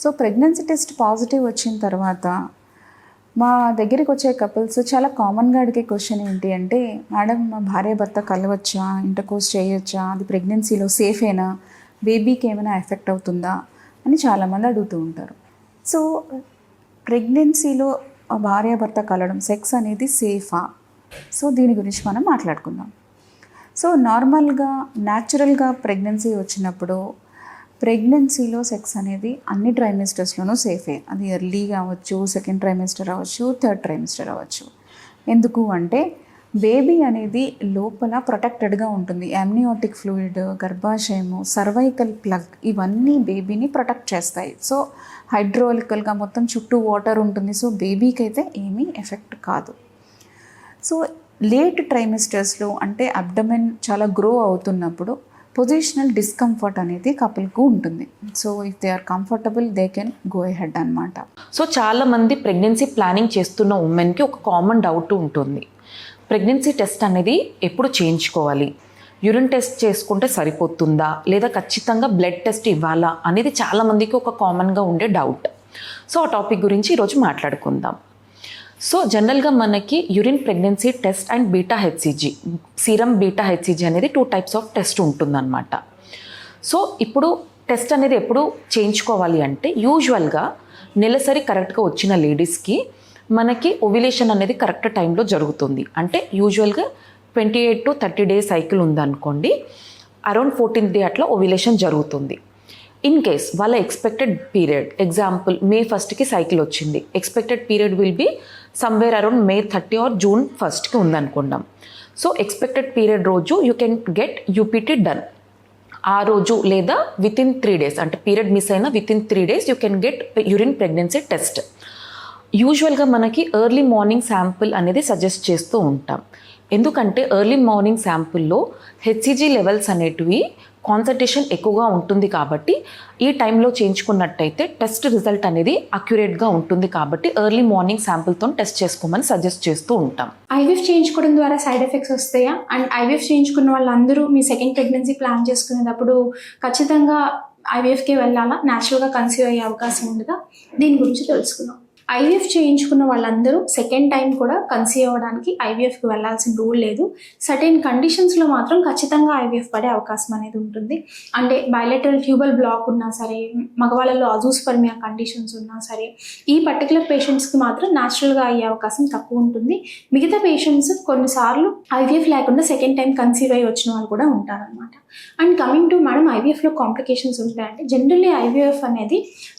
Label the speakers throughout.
Speaker 1: So pregnancy test positive వచ్చిన తర్వాత మా దగ్గరికి వచ్చే కపుల్స్ చాలా కామన్గా అడిగే క్వశ్చన్ ఏంటి అంటే, మేడం మా భార్య భర్త కలవచ్చా, ఇంటర్కోర్స్ చేయొచ్చా, అది ప్రెగ్నెన్సీలో సేఫేనా, బేబీకి ఏమైనా ఎఫెక్ట్ అవుతుందా అని చాలామంది అడుగుతూ ఉంటారు. సో ప్రెగ్నెన్సీలో భార్య భర్త కలవడం, సెక్స్ అనేది సేఫా? సో దీని గురించి మనం మాట్లాడుకుందాం. సో నార్మల్గా న్యాచురల్గా ప్రెగ్నెన్సీ వచ్చినప్పుడు ప్రెగ్నెన్సీలో సెక్స్ అనేది అన్ని ట్రైమిస్టర్స్లోనూ సేఫే. అది ఎర్లీ కావచ్చు, సెకండ్ ట్రైమిస్టర్ అవ్వచ్చు, థర్డ్ ట్రైమిస్టర్ అవ్వచ్చు. ఎందుకు అంటే బేబీ అనేది లోపల ప్రొటెక్టెడ్గా ఉంటుంది. అమ్నియోటిక్ ఫ్లూయిడ్, గర్భాశయము, సర్వైకల్ ప్లగ్ ఇవన్నీ బేబీని ప్రొటెక్ట్ చేస్తాయి. సో హైడ్రోలికల్గా మొత్తం చుట్టూ వాటర్ ఉంటుంది. సో బేబీకి అయితే ఏమీ ఎఫెక్ట్ కాదు. సో లేట్ ట్రైమిస్టర్స్లో అంటే అబ్డమెన్ చాలా గ్రో అవుతున్నప్పుడు పొజిషనల్ డిస్కంఫర్ట్ అనేది కపుల్కు ఉంటుంది. So if they are comfortable they can go ahead అనమాట.
Speaker 2: సో చాలామంది ప్రెగ్నెన్సీ ప్లానింగ్ చేస్తున్న ఉమెన్కి ఒక కామన్ డౌట్ ఉంటుంది. ప్రెగ్నెన్సీ టెస్ట్ అనేది ఎప్పుడు చేయించుకోవాలి, యూరిన్ టెస్ట్ చేసుకుంటే సరిపోతుందా, లేదా ఖచ్చితంగా బ్లడ్ టెస్ట్ ఇవ్వాలా అనేది చాలామందికి ఒక కామన్గా ఉండే డౌట్. సో ఆ టాపిక్ గురించి ఈరోజు మాట్లాడుకుందాం. సో జనరల్గా మనకి urine pregnancy test and beta HCG, serum beta HCG అనేది 2 టైప్స్ ఆఫ్ టెస్ట్ ఉంటుందన్నమాట. సో ఇప్పుడు టెస్ట్ అనేది ఎప్పుడు చేయించుకోవాలి అంటే, యూజువల్గా నెలసరి కరెక్ట్గా వచ్చిన లేడీస్కి మనకి ఓవ్యులేషన్ అనేది కరెక్ట్ టైంలో జరుగుతుంది. అంటే యూజువల్గా 28 to 30 డేస్ సైకిల్ ఉందనుకోండి, అరౌండ్ 14th డే అట్లా ఓవ్యులేషన్ జరుగుతుంది. ఇన్ కేస్ వాళ్ళ expected period, example May 1st cycle వచ్చింది, expected period will be somewhere around May 30 or June 1st ఉందనుకుందాం. సో ఎక్స్పెక్టెడ్ పీరియడ్ రోజు you can get UPT done. ఆ రోజు లేదా వితిన్ 3 days, అంటే పీరియడ్ మిస్ అయినా within 3 days you can get urine pregnancy test. యూజువల్గా మనకి ఎర్లీ మార్నింగ్ శాంపుల్ అనేది సజెస్ట్ చేస్తూ ఉంటాం. ఎందుకంటే ఎర్లీ మార్నింగ్ శాంపుల్లో హెచ్సిజీ లెవెల్స్ అనేటివి కాన్సంట్రేషన్ ఎక్కువగా ఉంటుంది కాబట్టి ఈ టైంలో చేయించుకున్నట్టయితే టెస్ట్ రిజల్ట్ అనేది అక్యురేట్గా ఉంటుంది. కాబట్టి ఎర్లీ మార్నింగ్ శాంపుల్తో టెస్ట్ చేసుకోమని సజెస్ట్ చేస్తూ ఉంటాం.
Speaker 3: ఐవీఎఫ్ చేయించుకోవడం ద్వారా సైడ్ ఎఫెక్ట్స్ వస్తాయా? అండ్ ఐవీఎఫ్ చేయించుకున్న వాళ్ళందరూ మీ సెకండ్ ప్రెగ్నెన్సీ ప్లాన్ చేసుకునేటప్పుడు ఖచ్చితంగా ఐవీఎఫ్కే వెళ్ళాలా, న్యాచురల్గా కన్సీవ్ అయ్యే అవకాశం ఉంటుందా? దీని గురించి తెలుసుకుందాం. ఐవీఎఫ్ చేయించుకున్న వాళ్ళందరూ సెకండ్ టైం కూడా కన్సీవ్ అవ్వడానికి ఐవీఎఫ్కి వెళ్ళాల్సిన రూల్ లేదు. సర్టెన్ కండిషన్స్లో మాత్రం ఖచ్చితంగా ఐవీఎఫ్ పడే అవకాశం అనేది ఉంటుంది. అంటే బయలేటరల్ ట్యూబల్ బ్లాక్ ఉన్నా సరే, మగవాళ్ళలో అజూస్పర్మియా కండిషన్స్ ఉన్నా సరే, ఈ పర్టికులర్ పేషెంట్స్కి మాత్రం న్యాచురల్గా అయ్యే అవకాశం తక్కువ ఉంటుంది. మిగతా పేషెంట్స్ కొన్నిసార్లు ఐవీఎఫ్ లేకుండా సెకండ్ టైం కన్సీవ్ అయ్యి వచ్చిన వాళ్ళు కూడా ఉంటారనమాట. అండ్ కమింగ్ టు మేడం, ఐవీఎఫ్లో కాంప్లికేషన్స్ ఉంటాయంటే, జనరల్లీ ఐవీఎఫ్ అనేది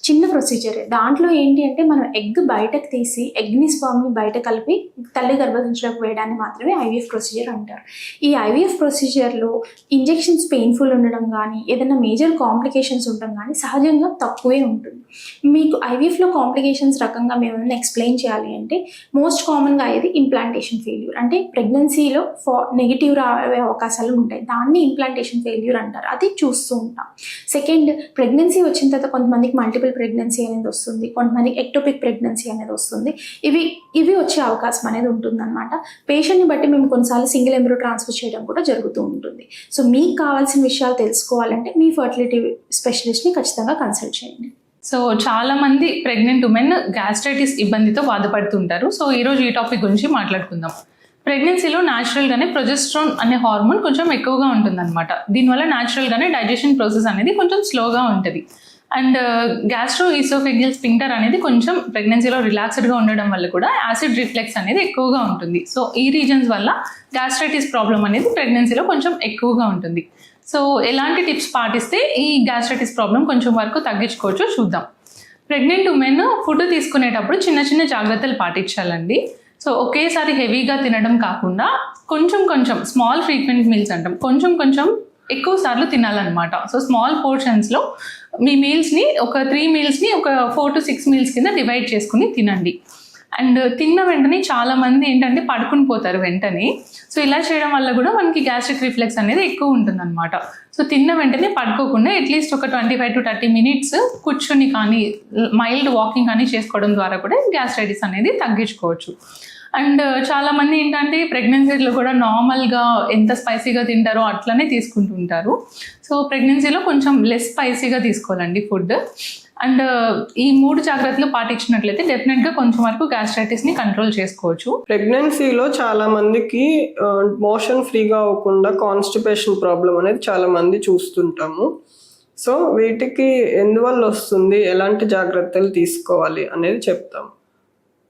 Speaker 3: చిన్న ప్రొసీజరే. దాంట్లో ఏంటి అంటే మనం ఎగ్ బయటకు తీసి ఎగ్ని స్పర్మ్ని బయట కలిపి తల్లి గర్భసంచిలోకి వేయడాన్ని మాత్రమే ఐవీఎఫ్ ప్రొసీజర్ అంటారు. ఈ ఐవీఎఫ్ ప్రొసీజర్లో ఇంజెక్షన్స్ పెయిన్ఫుల్ ఉండడం కానీ, ఏదైనా మేజర్ కాంప్లికేషన్స్ ఉండడం కానీ సహజంగా తక్కువే ఉంటుంది. మీకు ఐవీఎఫ్లో కాంప్లికేషన్స్ రకంగా మేము ఏమైనా ఎక్స్ప్లెయిన్ చేయాలి అంటే, మోస్ట్ కామన్గా అయ్యేది ఇంప్లాంటేషన్ ఫెయిల్యూర్. అంటే ప్రెగ్నెన్సీలో నెగిటివ్ రావే అవకాశాలు ఉంటాయి, దాన్ని ఇంప్లాంటేషన్ ఫెయిల్యూర్ అంటారు. అది చూస్తూ ఉంటాం. సెకండ్, ప్రెగ్నెన్సీ వచ్చిన తర్వాత కొంతమందికి మల్టిపుల్ ప్రెగ్నెన్సీ అనేది వస్తుంది, కొంతమందికి ఎక్టోపిక్ ప్రెగ్నెన్సీ అనేది వస్తుంది. ఇవి వచ్చే అవకాశం అనేది ఉంటుంది అనమాట. పేషెంట్ని బట్టి మేము కొన్నిసార్లు సింగిల్ ఎంబ్రో ట్రాన్స్ఫర్ చేయడం కూడా జరుగుతూ ఉంటుంది. సో మీకు కావాల్సిన విషయాలు తెలుసుకోవాలంటే మీ ఫర్టిలిటీ స్పెషలిస్ట్ని ఖచ్చితంగా కన్సల్ట్ చేయండి.
Speaker 4: సో చాలా మంది ప్రెగ్నెంట్ ఉమెన్ గ్యాస్ట్రైటిస్ ఇబ్బందితో బాధపడుతుంటారు. సో ఈరోజు ఈ టాపిక్ గురించి మాట్లాడుకుందాం. ప్రెగ్నెన్సీలో న్యాచురల్గానే ప్రొజెస్ట్రాన్ అనే హార్మోన్ కొంచెం ఎక్కువగా ఉంటుందన్నమాట. దీనివల్ల న్యాచురల్గానే డైజెషన్ ప్రాసెస్ అనేది కొంచెం స్లోగా ఉంటుంది. అండ్ గ్యాస్ట్రో ఈసోఫెజియల్ స్ఫింక్టర్ అనేది కొంచెం ప్రెగ్నెన్సీలో రిలాక్స్డ్గా ఉండడం వల్ల కూడా యాసిడ్ రిఫ్లెక్స్ అనేది ఎక్కువగా ఉంటుంది. సో ఈ రీజన్స్ వల్ల గ్యాస్ట్రైటిస్ ప్రాబ్లం అనేది ప్రెగ్నెన్సీలో కొంచెం ఎక్కువగా ఉంటుంది. సో ఎలాంటి టిప్స్ పాటిస్తే ఈ గ్యాస్ట్రైటిస్ ప్రాబ్లం కొంచెం వరకు తగ్గించుకోవచ్చో చూద్దాం. ప్రెగ్నెంట్ ఉమెన్ ఫుడ్ తీసుకునేటప్పుడు చిన్న చిన్న జాగ్రత్తలు పాటించాలండి. సో ఒకేసారి హెవీగా తినడం కాకుండా కొంచెం కొంచెం స్మాల్ ఫ్రీక్వెంట్ మీల్స్ అంటాం, కొంచెం కొంచెం ఎక్కువ సార్లు తినాలన్నమాట. సో స్మాల్ పోర్షన్స్లో మీ మీల్స్ని ఒక 3 మీల్స్ని ఒక 4 to 6 మీల్స్ కింద డివైడ్ చేసుకుని తినండి. అండ్ తిన్న వెంటనే చాలామంది ఏంటంటే పడుకుని పోతారు వెంటనే. సో ఇలా చేయడం వల్ల కూడా మనకి గ్యాస్ట్రిక్ రిఫ్లెక్స్ అనేది ఎక్కువ ఉంటుంది అనమాట. సో తిన్న వెంటనే పడుకోకుండా అట్లీస్ట్ ఒక 25 to 30 minutes కూర్చొని కానీ మైల్డ్ వాకింగ్ కానీ చేసుకోవడం ద్వారా కూడా గ్యాస్ట్రైటిస్ అనేది తగ్గించుకోవచ్చు. అండ్ చాలామంది ఏంటంటే ప్రెగ్నెన్సీలో కూడా నార్మల్గా ఎంత స్పైసీగా తింటారో అట్లనే తీసుకుంటుంటారు. సో ప్రెగ్నెన్సీలో కొంచెం లెస్ స్పైసీగా తీసుకోవాలండి ఫుడ్. అండ్ ఈ 3 జాగ్రత్తలు పాటించినట్లయితే డెఫినెట్గా కొంచెం వరకు గ్యాస్ట్రైటిస్ని కంట్రోల్ చేసుకోవచ్చు.
Speaker 5: ప్రెగ్నెన్సీలో చాలా మందికి మోషన్ ఫ్రీగా అవ్వకుండా కాన్స్టిపేషన్ ప్రాబ్లం అనేది చాలా మంది చూస్తుంటాము. సో వీటికి ఎందువల్ల వస్తుంది, ఎలాంటి జాగ్రత్తలు తీసుకోవాలి అనేది చెప్తాం.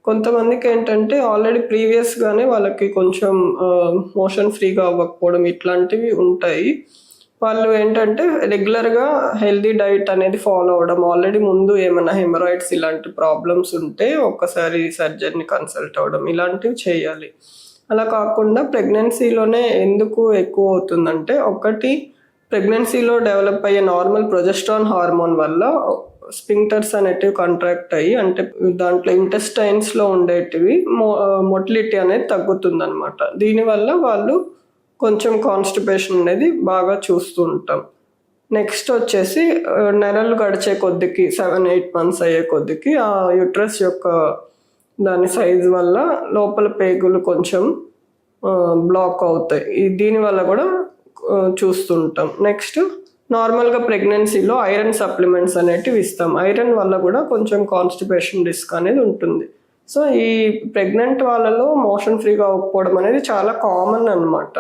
Speaker 5: కొంతమందికి ఏంటంటే ఆల్రెడీ ప్రీవియస్గానే వాళ్ళకి కొంచెం మోషన్ ఫ్రీగా అవ్వకపోవడం ఇట్లాంటివి ఉంటాయి. వాళ్ళు ఏంటంటే రెగ్యులర్గా హెల్దీ డైట్ అనేది ఫాలో అవ్వడం, ఆల్రెడీ ముందు ఏమైనా హెమరాయిడ్స్ ఇలాంటి ప్రాబ్లమ్స్ ఉంటే ఒక్కసారి సర్జరీని కన్సల్ట్ అవ్వడం ఇలాంటివి చేయాలి. అలా కాకుండా ప్రెగ్నెన్సీలోనే ఎందుకు ఎక్కువ అవుతుందంటే, ఒకటి ప్రెగ్నెన్సీలో డెవలప్ అయ్యే నార్మల్ ప్రొజెస్ట్రాన్ హార్మోన్ వల్ల స్పింక్టర్స్ అనేటివి కాంట్రాక్ట్ అయ్యి, అంటే దాంట్లో ఇంటెస్టైన్స్లో ఉండేటివి మొటిలిటీ అనేది తగ్గుతుంది అనమాట. దీనివల్ల వాళ్ళు కొంచెం కాన్స్టిపేషన్ అనేది బాగా చూస్తూ ఉంటాం. నెక్స్ట్ వచ్చేసి నెలలు గడిచే కొద్దికి 7-8 మంత్స్ అయ్యే కొద్దికి ఆ యూట్రస్ యొక్క దాని సైజ్ వల్ల లోపల పేగులు కొంచెం బ్లాక్ అవుతాయి. దీనివల్ల కూడా చూస్తుంటాం. నెక్స్ట్ నార్మల్గా ప్రెగ్నెన్సీలో ఐరన్ సప్లిమెంట్స్ అనేటివి ఇస్తాం. ఐరన్ వల్ల కూడా కొంచెం కాన్స్టిపేషన్ రిస్క్ అనేది ఉంటుంది. సో ఈ ప్రెగ్నెంట్ వాళ్ళలో మోషన్ ఫ్రీగా అవ్వకపోవడం అనేది చాలా కామన్ అన్నమాట.